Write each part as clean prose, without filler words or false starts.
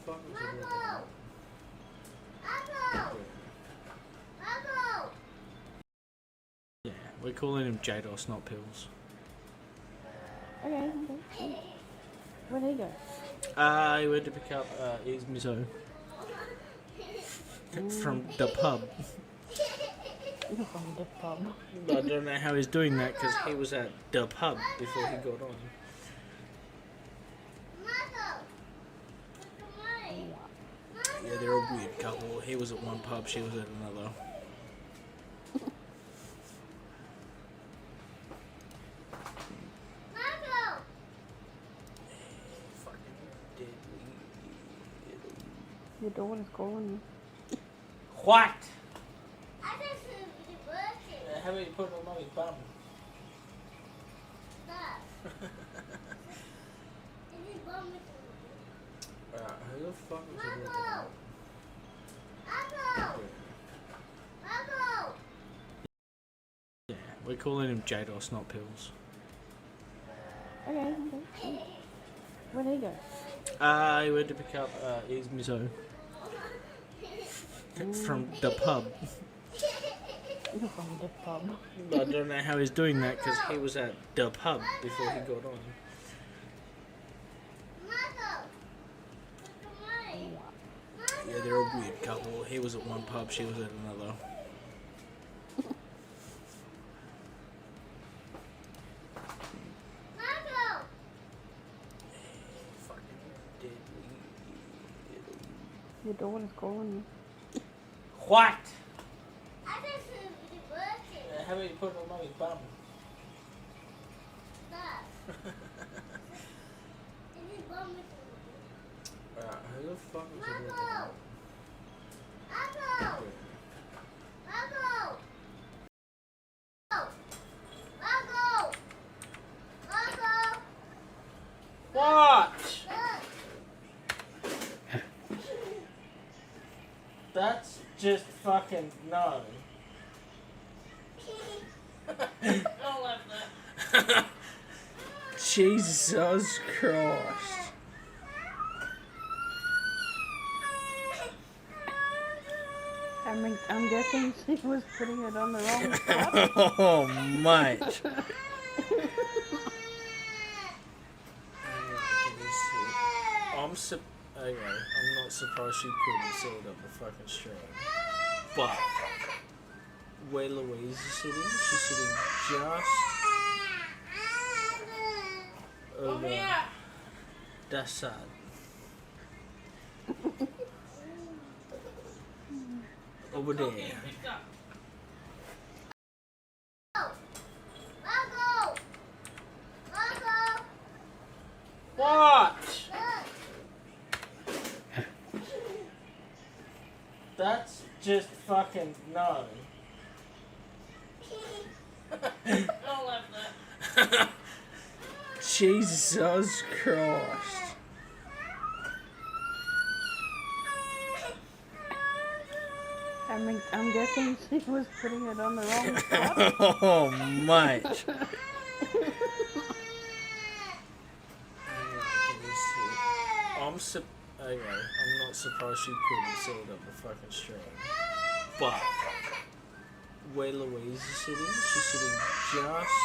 fuck was it? Yeah, we're calling him Jados, not Pills. Okay. Where'd he go? He went to pick up his miso from the pub. From the pub. I don't know how he's doing that because he was at the pub before he got on. Yeah, they're a weird couple. He was at one pub, she was at another. Your daughter's calling you. What? How about you put it on mommy's bum? Who the fuck was it? Yeah, we're calling him Jados, not Pills. Okay. Where'd he go? He went to pick up his miso from the pub. From the pub. I don't know how he's doing that because he was at the pub before he got on. Yeah, they're a weird couple. He was at one pub, she was at another. Your daughter's calling you. What? How about you put it on mommy's bum? Who the fuck was it? What? That's just fucking no. Jesus Christ. I'm guessing she was putting it on the wrong spot. Oh, mate. Okay, I'm not surprised she couldn't see it up the fucking stream. But where Louise is sitting, she's sitting just over that side. Over there. What? That's just fucking no. Jesus Christ. I'm guessing she was putting it on the wrong spot. Oh, mate. Okay, I'm not surprised she couldn't see it up the fucking stream. But where Louise is sitting, she's sitting just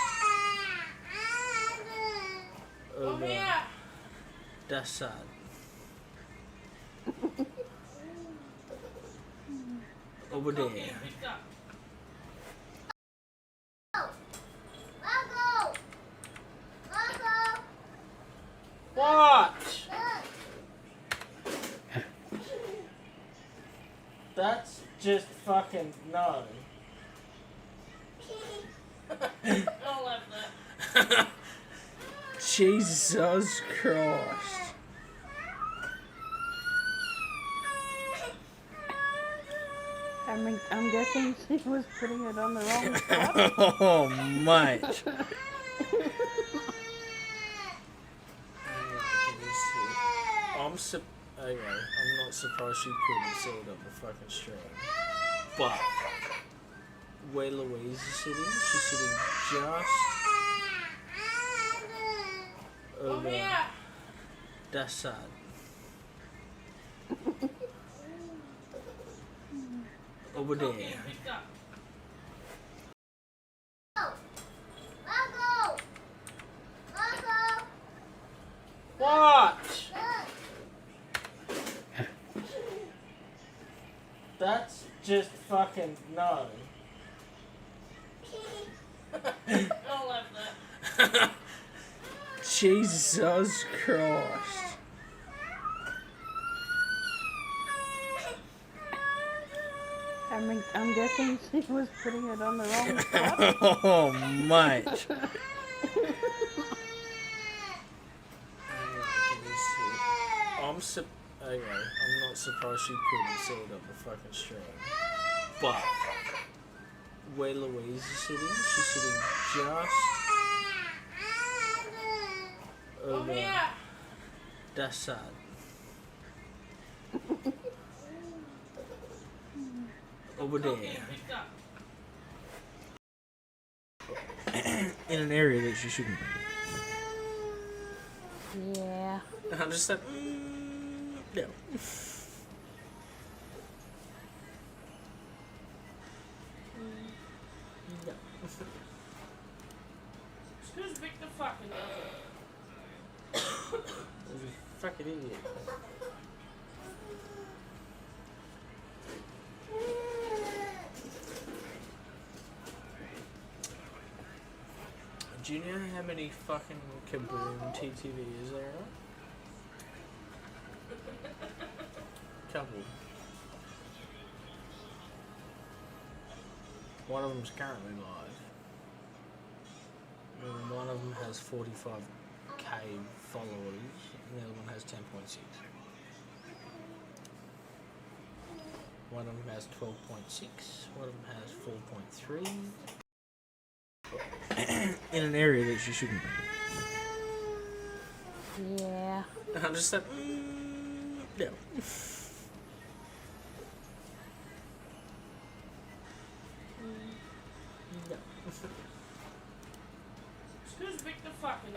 over that side. Over there. What? That's just fucking no. Jesus Christ. I'm guessing she was putting it on the wrong spot. Oh, mate. I'm not surprised she couldn't see it up the fucking stream. But where Louise is sitting, she's sitting just over that side. Over there. Watch! That's just fucking no. I love that. Jesus Christ. I'm guessing she was putting it on the wrong spot. Oh, mate. Okay, I'm not surprised she couldn't see it up the fucking stream. But where Louise is sitting, she's sitting just over that side. Over there. In an area that she shouldn't be. Yeah. And I just said, no. No. Who's Victor fucking Fucking idiot. Do you know how many fucking Kaboom TTV is there? Couple. One of them's currently live. And one of them has 45k followers, and the other one has 10.6. One of them has 12.6. One of them has 4.3. In an area that she shouldn't be. Yeah. And I just said, no. No. Who's Victor fucking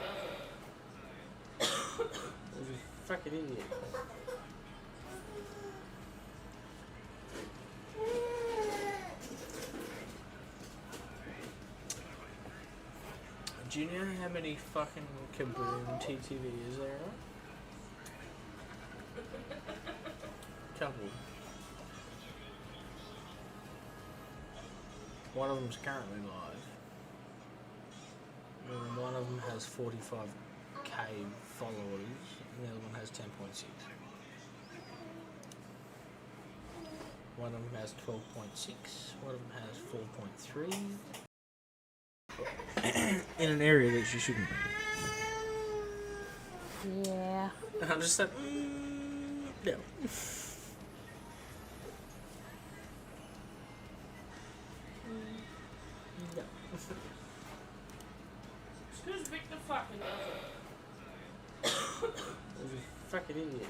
Fucking idiot. Do you know how many fucking Kaboom TTV is there? Couple. One of them's currently live. And one of them has 45k followers, and the other one has 10.6. One of them has 12.6. One of them has 4.3. In an area that she shouldn't be. Yeah. And I just said, no. No. Who's Victor fucking Fucking idiot.